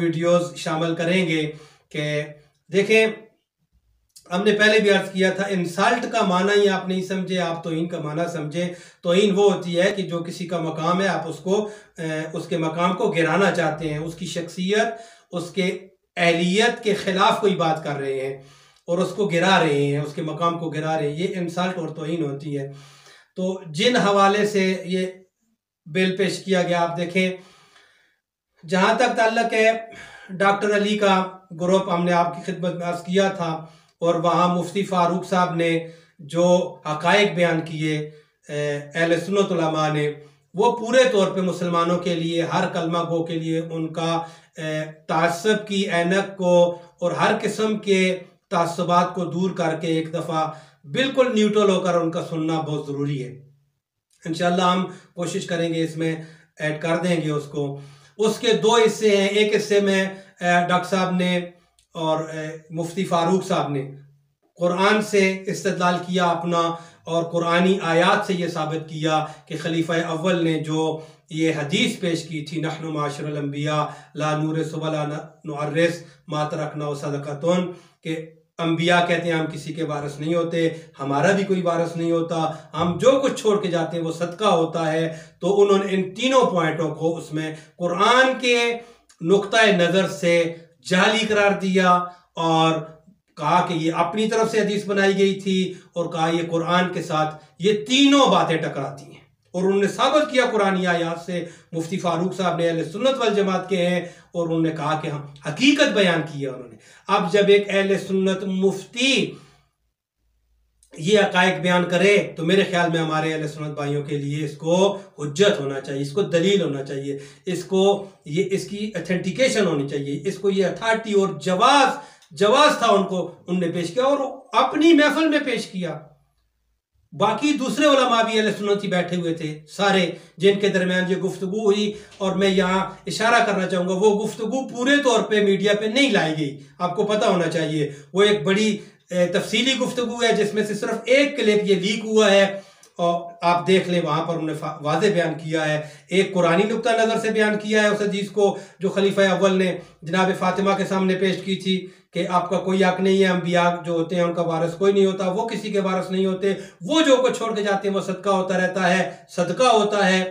Videos شامل کریں گے کہ دیکھیں ہم نے پہلے بھی عرض کیا تھا انسلٹ کا معنی ہی آپ نہیں سمجھے، آپ توہین کا معنی سمجھے۔ توہین وہ ہوتی ہے کہ جو کسی کا مقام ہے آپ اس کے مقام کو گرانا چاہتے ہیں، اس کی شخصیت، اس کے اہلیت کے خلاف کوئی بات کر رہے ہیں اور اس کو گرا رہے ہیں، اس کے مقام کو گرا رہے ہیں، یہ انسلٹ اور توہین ہوتی ہے۔ تو جن حوالے سے یہ بل پیش کیا گیا آپ دیکھیں، جہاں تک تعلق ہے ڈاکٹر علی کا گروپ ہم نے آپ کی خدمت میں عرض کیا تھا، اور وہاں مفتی فاروق صاحب نے جو حقائق بیان کیے اہل سنت علماء نے، وہ پورے طور پہ مسلمانوں کے لیے، ہر کلمہ گو کے لیے ان کا تعصب کی اینک کو اور ہر قسم کے تعصبات کو دور کر کے ایک دفعہ بالکل نیوٹرل ہو کر ان کا سننا بہت ضروری ہے۔ انشاءاللہ ہم کوشش کریں گے اس میں ایڈ کر دیں گے اس کو۔ اس کے دو حصے ہیں، ایک حصے میں ڈاکٹر صاحب نے اور مفتی فاروق صاحب نے قرآن سے استدلال کیا اپنا، اور قرآنی آیات سے یہ ثابت کیا کہ خلیفہ اول نے جو یہ حدیث پیش کی تھی، نحن معاشر الانبیاء لا نورث ولا نورث ما ترکنا صدقۃ، کہ انبیاء کہتے ہیں ہم کسی کے وارث نہیں ہوتے، ہمارا بھی کوئی وارث نہیں ہوتا، ہم جو کچھ چھوڑ کے جاتے ہیں وہ صدقہ ہوتا ہے۔ تو انہوں نے ان تینوں پوائنٹوں کو اس میں قرآن کے نقطہ نظر سے جعلی قرار دیا، اور کہا کہ یہ اپنی طرف سے حدیث بنائی گئی تھی، اور کہا یہ قرآن کے ساتھ یہ تینوں باتیں ٹکراتی ہیں، اور انہوں نے ثابت کیا قرآنی آیات سے۔ مفتی فاروق صاحب نے اہل سنت والجماعت کے ہیں، اور انہوں نے کہا کہ ہم حقیقت بیان کی ہے انہوں نے۔ اب جب ایک اہل سنت مفتی یہ حقائق بیان کرے تو میرے خیال میں ہمارے اہل سنت بھائیوں کے لیے اس کو حجت ہونا چاہیے، اس کو دلیل ہونا چاہیے، اس کی اتھینٹیکیشن ہونی چاہیے، اس کو یہ اتھارٹی اور جواز تھا ان نے پیش کیا، اور اپنی محفل میں پیش کیا۔ باقی دوسرے علماء بھی اہل سنت ہی بیٹھے ہوئے تھے سارے، جن کے درمیان یہ گفتگو ہوئی، اور میں یہاں اشارہ کرنا چاہوں گا وہ گفتگو پورے طور پہ میڈیا پہ نہیں لائی گئی، آپ کو پتہ ہونا چاہیے۔ وہ ایک بڑی تفصیلی گفتگو ہے جس میں سے صرف ایک کلپ یہ لیک ہوا ہے، اور آپ دیکھ لیں وہاں پر انہوں نے واضح بیان کیا ہے، ایک قرآنی نقطہ نظر سے بیان کیا ہے اس حدیث کو جو خلیفہ اول نے جناب فاطمہ کے سامنے پیش کی تھی کہ آپ کا کوئی حق نہیں ہے، انبیاء جو ہوتے ہیں ان کا وارث کوئی نہیں ہوتا، وہ کسی کے وارث نہیں ہوتے، وہ جو کچھ چھوڑ کے جاتے ہیں وہ صدقہ ہوتا رہتا ہے، صدقہ ہوتا ہے۔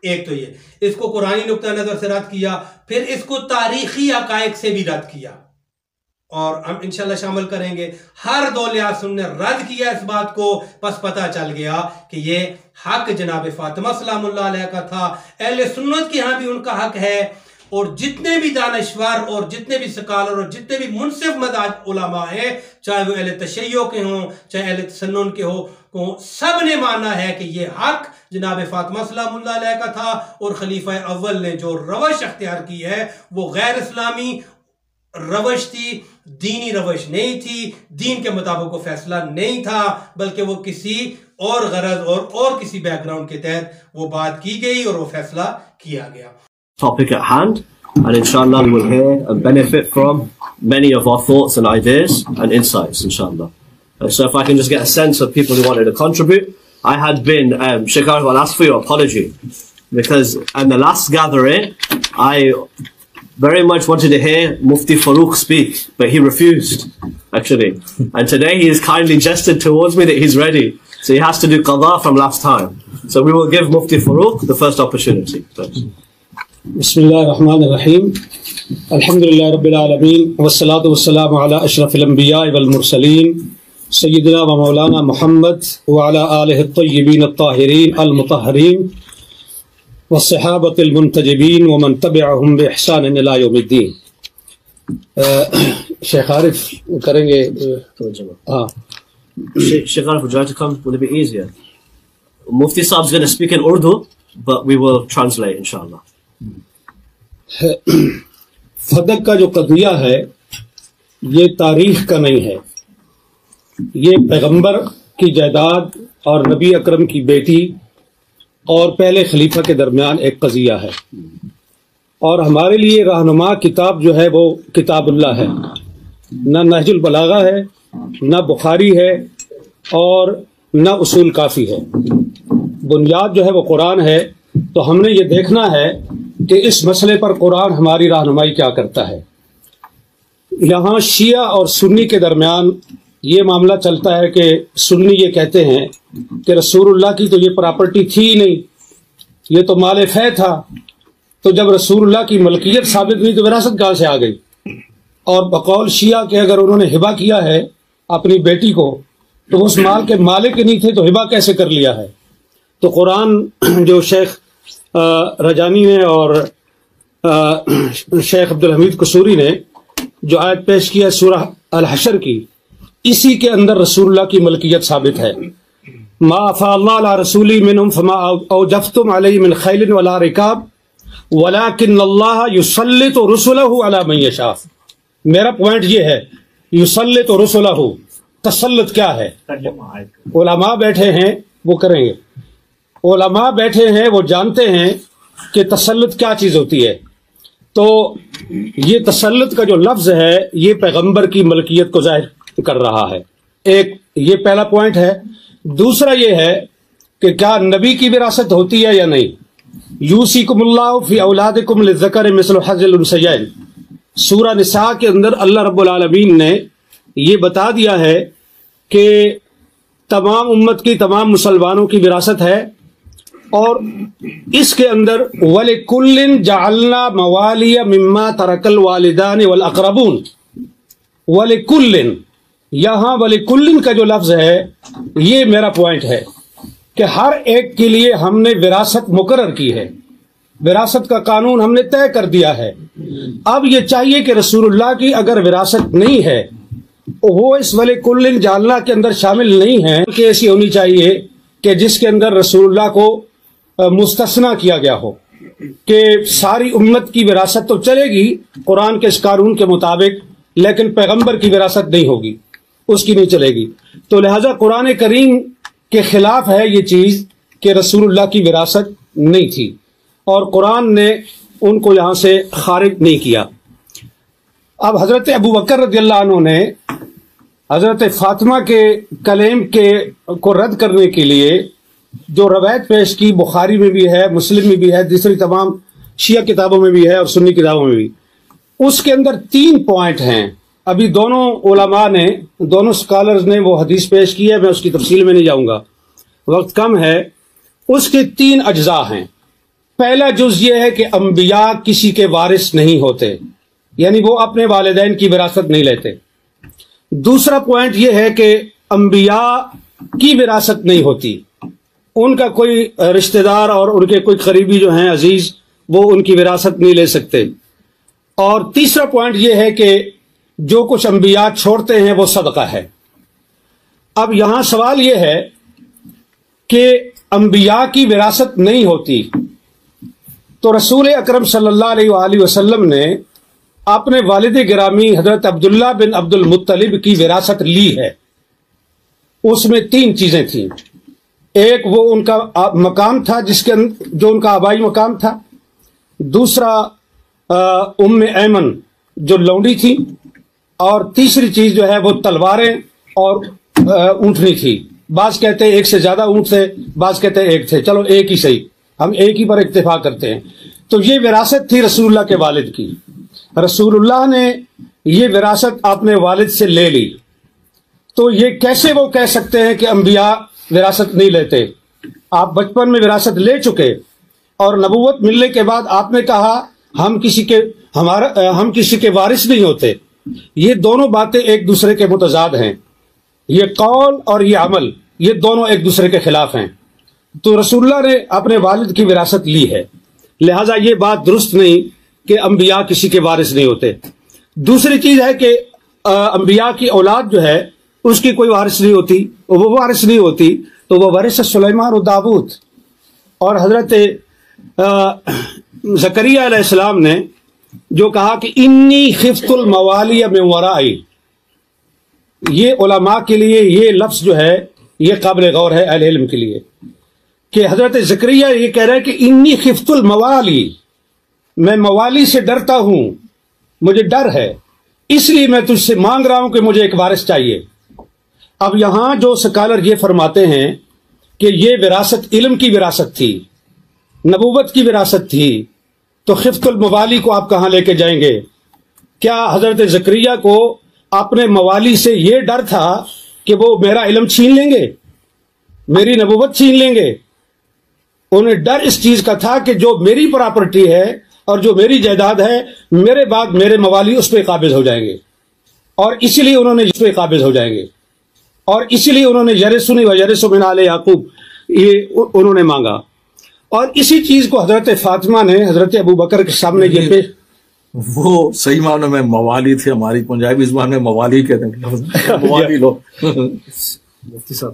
ایک تو یہ اس کو قرآنی نقطہ نظر سے رد کیا، پھر اس کو تاریخی حقائق سے بھی رد کیا، اور ہم انشاءاللہ شامل کریں گے۔ ہر دو لحاظ سے انہوں نے رد کیا اس بات کو، پس پتہ چل گیا کہ یہ حق جناب فاطمہ سلام اللہ علیہ کا تھا، اہل سنت کے ہاں بھی ان کا حق ہے، اور جتنے بھی دانشور اور جتنے بھی سکالر اور جتنے بھی منصف مزاج علماء ہیں، چاہے وہ اہل تشیع کے ہوں چاہے اہل تسنن کے ہوں، سب نے مانا ہے کہ یہ حق جناب فاطمہ سلام اللہ علیہ کا تھا، اور خلیفہ اول نے جو روش اختیار کی ہے وہ غیر اسلامی روش تھی، دینی روش نہیں تھی، دین کے مطابق وہ فیصلہ نہیں تھا، بلکہ وہ کسی اور غرض اور کسی بیک گراؤنڈ کے تحت وہ بات کی گئی اور وہ فیصلہ کیا گیا۔ Topic at hand, and inshallah we will hear and benefit from many of our thoughts and ideas and insights, inshallah. So if I can just get a sense of people who wanted to contribute. I had been, Sheikh Arif, I'll ask for your apology, because in the last gathering I very much wanted to hear Mufti Farouk speak, but he refused, actually. And today he has kindly gestured towards me that he's ready. So he has to do qadha from last time. So we will give Mufti Farouk the first opportunity. Please. بسم اللہ الرحمن الرحیم، الحمدللہ رب العالمین، والصلاة والسلام علی اشرف الانبیاء والمرسلین سیدنا و مولانا محمد وعلی آلہ الطیبین الطاہرین المطہرین والصحابۃ المنتجبین ومن تبعہم بإحسان الی یوم الدین۔ شیخ عارف کریں گے؟ ہاں Sheikh Arif, would you like to come? Will it be easier? Mufti Saab is going to speak in Urdu, but we will translate, inshallah. فدق کا جو قضیہ ہے یہ تاریخ کا نہیں ہے، یہ پیغمبر کی جائیداد اور نبی اکرم کی بیٹی اور پہلے خلیفہ کے درمیان ایک قضیہ ہے، اور ہمارے لیے رہنما کتاب جو ہے وہ کتاب اللہ ہے، نہ نہج البلاغہ ہے، نہ بخاری ہے، اور نہ اصول کافی ہے۔ بنیاد جو ہے وہ قرآن ہے۔ تو ہم نے یہ دیکھنا ہے کہ اس مسئلے پر قرآن ہماری رہنمائی کیا کرتا ہے۔ یہاں شیعہ اور سنی کے درمیان یہ معاملہ چلتا ہے کہ سنی یہ کہتے ہیں کہ رسول اللہ کی تو یہ پراپرٹی تھی ہی نہیں، یہ تو مال فے تھا، تو جب رسول اللہ کی ملکیت ثابت نہیں تو وراثت کہاں سے آ گئی؟ اور بقول شیعہ کہ اگر انہوں نے ہبہ کیا ہے اپنی بیٹی کو تو وہ اس مال کے مالک نہیں تھے، تو ہبہ کیسے کر لیا ہے؟ تو قرآن جو شیخ رجانی نے اور شیخ عبدالحمید قصوری نے جو آیت پیش کی ہے سورہ الحشر کی، اسی کے اندر رسول اللہ کی ملکیت ثابت ہے۔ ما افاء اللہ علی رسولی منہم فما اوجفتم علیہ من خیل ولا رکاب ولکن اللہ یسلط رسلہ علی من یشاء۔ میرا پوائنٹ یہ ہے، یسلط رسلہ، تسلط کیا ہے؟ علماء بیٹھے ہیں وہ کریں گے، علماء بیٹھے ہیں وہ جانتے ہیں کہ تسلط کیا چیز ہوتی ہے۔ تو یہ تسلط کا جو لفظ ہے یہ پیغمبر کی ملکیت کو ظاہر کر رہا ہے۔ ایک یہ پہلا پوائنٹ ہے۔ دوسرا یہ ہے کہ کیا نبی کی وراثت ہوتی ہے یا نہیں؟ یوصیکم اللہ فی اولادکم للذکر مثل حظ الانثیین، سورہ نساء کے اندر اللہ رب العالمین نے یہ بتا دیا ہے کہ تمام امت کی، تمام مسلمانوں کی وراثت ہے، اور اس کے اندر وَلِكُلٍّ جَعَلْنَا مَوَالِيَ مِمَّا تَرَكَ الْوَالِدَانِ وَالْأَقْرَبُونَ۔ وَلِكُلٍّ، یہاں وَلِكُلٍّ کا جو لفظ ہے یہ میرا پوائنٹ ہے کہ ہر ایک کے لیے ہم نے وراثت مقرر کی ہے، وراثت کا قانون ہم نے طے کر دیا ہے۔ اب یہ چاہیے کہ رسول اللہ کی اگر وراثت نہیں ہے وہ اس وَلِكُلٍّ جَعَلْنَا کے اندر شامل نہیں ہے، کہ ایسی ہونی چاہیے کہ جس کے اندر رسول اللہ کو مستثنا کیا گیا ہو، کہ ساری امت کی وراثت تو چلے گی قرآن کے اس قانون کے مطابق، لیکن پیغمبر کی وراثت نہیں ہوگی، اس کی نہیں چلے گی۔ تو لہذا قرآن کریم کے خلاف ہے یہ چیز کہ رسول اللہ کی وراثت نہیں تھی، اور قرآن نے ان کو یہاں سے خارج نہیں کیا۔ اب حضرت ابو بکر رضی اللہ عنہ نے حضرت فاطمہ کے کلیم کو رد کرنے کے لیے جو روایت پیش کی، بخاری میں بھی ہے، مسلم میں بھی ہے، دوسری تمام شیعہ کتابوں میں بھی ہے اور سنی کتابوں میں بھی، اس کے اندر 3 پوائنٹ ہیں۔ ابھی دونوں علماء نے، دونوں اسکالرز نے وہ حدیث پیش کی ہے، میں اس کی تفصیل میں نہیں جاؤں گا، وقت کم ہے۔ اس کے 3 اجزاء ہیں۔ پہلا جز یہ ہے کہ انبیاء کسی کے وارث نہیں ہوتے، یعنی وہ اپنے والدین کی وراثت نہیں لیتے۔ دوسرا پوائنٹ یہ ہے کہ انبیاء کی وراثت نہیں ہوتی، ان کا کوئی رشتہ دار اور ان کے کوئی قریبی جو ہیں عزیز، وہ ان کی وراثت نہیں لے سکتے۔ اور تیسرا پوائنٹ یہ ہے کہ جو کچھ انبیاء چھوڑتے ہیں وہ صدقہ ہے۔ اب یہاں سوال یہ ہے کہ انبیاء کی وراثت نہیں ہوتی، تو رسول اکرم صلی اللہ علیہ وآلہ وسلم نے اپنے والد گرامی حضرت عبداللہ بن عبد المطلب کی وراثت لی ہے۔ اس میں 3 چیزیں تھیں۔ ایک وہ ان کا مقام تھا جو ان کا آبائی مقام تھا، دوسرا ام ایمن جو لونڈی تھی، اور تیسری چیز جو ہے وہ تلواریں اور اونٹنی تھی۔ بعض کہتے ہیں ایک سے زیادہ اونٹ تھے، بعض کہتے ہیں ایک تھے، چلو ایک ہی صحیح، ہم ایک ہی پر اتفاق کرتے ہیں۔ تو یہ وراثت تھی رسول اللہ کے والد کی۔ رسول اللہ نے یہ وراثت اپنے والد سے لے لی، تو یہ کیسے وہ کہہ سکتے ہیں کہ انبیاء وراثت نہیں لیتے؟ آپ بچپن میں وراثت لے چکے اور نبوت ملنے کے بعد آپ نے کہا ہم کسی کے وارث نہیں ہوتے۔ یہ دونوں باتیں ایک دوسرے کے متضاد ہیں، یہ قول اور یہ عمل، یہ دونوں ایک دوسرے کے خلاف ہیں۔ تو رسول اللہ نے اپنے والد کی وراثت لی ہے، لہذا یہ بات درست نہیں کہ انبیاء کسی کے وارث نہیں ہوتے۔ دوسری چیز ہے کہ انبیاء کی اولاد جو ہے اس کی کوئی وارث نہیں ہوتی، وہ وارث نہیں ہوتی، تو وہ وارث سلیمان و داؤد۔ اور حضرت زکریا علیہ السلام نے جو کہا کہ انی خفت الموالی من ورائی، یہ علماء کے لیے یہ لفظ جو ہے یہ قابل غور ہے اہل علم کے لیے، کہ حضرت زکریا یہ کہہ رہے ہیں کہ انی خفت الموالی، میں موالی سے ڈرتا ہوں، مجھے ڈر ہے، اس لیے میں تجھ سے مانگ رہا ہوں کہ مجھے ایک وارث چاہیے۔ اب یہاں جو سکالر یہ فرماتے ہیں کہ یہ وراثت علم کی وراثت تھی، نبوت کی وراثت تھی، تو خفت الموالی کو آپ کہاں لے کے جائیں گے؟ کیا حضرت زکریا کو اپنے موالی سے یہ ڈر تھا کہ وہ میرا علم چھین لیں گے، میری نبوت چھین لیں گے؟ انہیں ڈر اس چیز کا تھا کہ جو میری پراپرٹی ہے اور جو میری جائیداد ہے، میرے بعد میرے موالی اس پہ قابض ہو جائیں گے، اور اسی لیے انہوں نے اس پہ قابض ہو جائیں گے، اور اسی لیے انہوں نے یرثنی و یرث من آل یعقوب یہ انہوں نے مانگا۔ اور اسی چیز کو حضرت فاطمہ نے حضرت ابو بکر کے سامنے یہ پیش، وہ صحیح معنوں میں موالی تھے، ہماری پنجابی زبان میں موالی کہتے ہیں، موالی لوگ۔ مفتی صاحب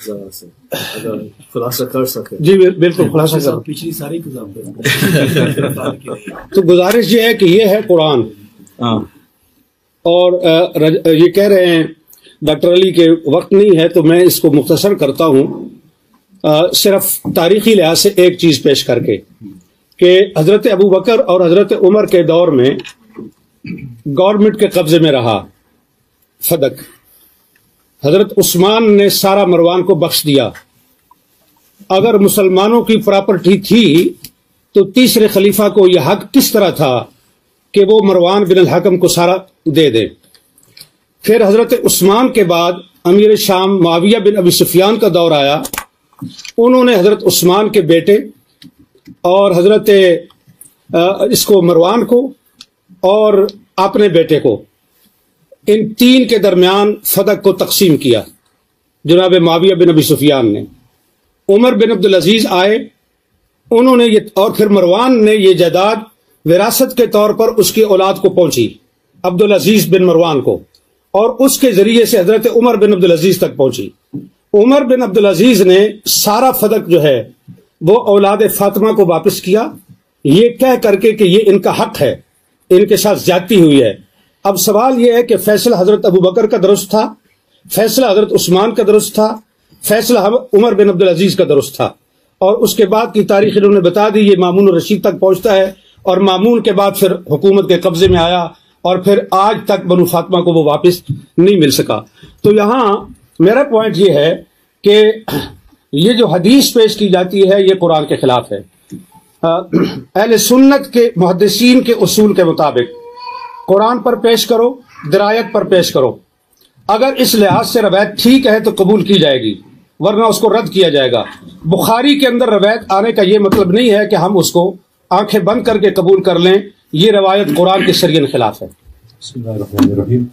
ذرا سے اگر خلاصہ کر سکے۔ جی بالکل خلاصہ کر۔ پچھلی ساری کتاب تو گزارش یہ ہے کہ یہ ہے قرآن، اور یہ کہہ رہے ہیں ڈاکٹر علی کے وقت نہیں ہے تو میں اس کو مختصر کرتا ہوں، صرف تاریخی لحاظ سے ایک چیز پیش کر کے کہ حضرت ابو بکر اور حضرت عمر کے دور میں گورنمنٹ کے قبضے میں رہا فدق۔ حضرت عثمان نے سارا مروان کو بخش دیا۔ اگر مسلمانوں کی پراپرٹی تھی تو تیسرے خلیفہ کو یہ حق کس طرح تھا کہ وہ مروان بن الحکم کو سارا دے دے؟ پھر حضرت عثمان کے بعد امیر شام معاویہ بن ابی سفیان کا دور آیا، انہوں نے حضرت عثمان کے بیٹے اور حضرت اس کو مروان کو اور اپنے بیٹے کو، ان تین کے درمیان فدق کو تقسیم کیا جناب معاویہ بن ابی سفیان نے۔ عمر بن عبدالعزیز آئے، انہوں نے یہ، اور پھر مروان نے یہ جائیداد وراثت کے طور پر اس کی اولاد کو پہنچی، عبدالعزیز بن مروان کو، اور اس کے ذریعے سے حضرت عمر بن عبدالعزیز تک پہنچی۔ عمر بن عبدالعزیز نے سارا فدق جو ہے وہ اولاد فاطمہ کو واپس کیا، یہ کہہ کر کے کہ یہ ان کا حق ہے، ان کے ساتھ زیادتی ہوئی ہے۔ اب سوال یہ ہے کہ فیصلہ حضرت ابو بکر کا درست تھا، فیصلہ حضرت عثمان کا درست تھا، فیصلہ عمر بن عبدالعزیز کا درست تھا، اور اس کے بعد کی تاریخ انہوں نے بتا دی، یہ مامون الرشید تک پہنچتا ہے، اور مامون کے بعد پھر حکومت کے قبضے میں آیا، اور پھر آج تک بنو فاطمہ کو وہ واپس نہیں مل سکا۔ تو یہاں میرا پوائنٹ یہ ہے کہ یہ جو حدیث پیش کی جاتی ہے یہ قرآن کے خلاف ہے۔ اہل سنت کے محدثین کے اصول کے مطابق قرآن پر پیش کرو، درایت پر پیش کرو، اگر اس لحاظ سے روایت ٹھیک ہے تو قبول کی جائے گی، ورنہ اس کو رد کیا جائے گا۔ بخاری کے اندر روایت آنے کا یہ مطلب نہیں ہے کہ ہم اس کو آنکھیں بند کر کے قبول کر لیں، یہ روایت قرآن کے شریعت خلاف ہے۔ بسم اللہ الرحمن الرحیم۔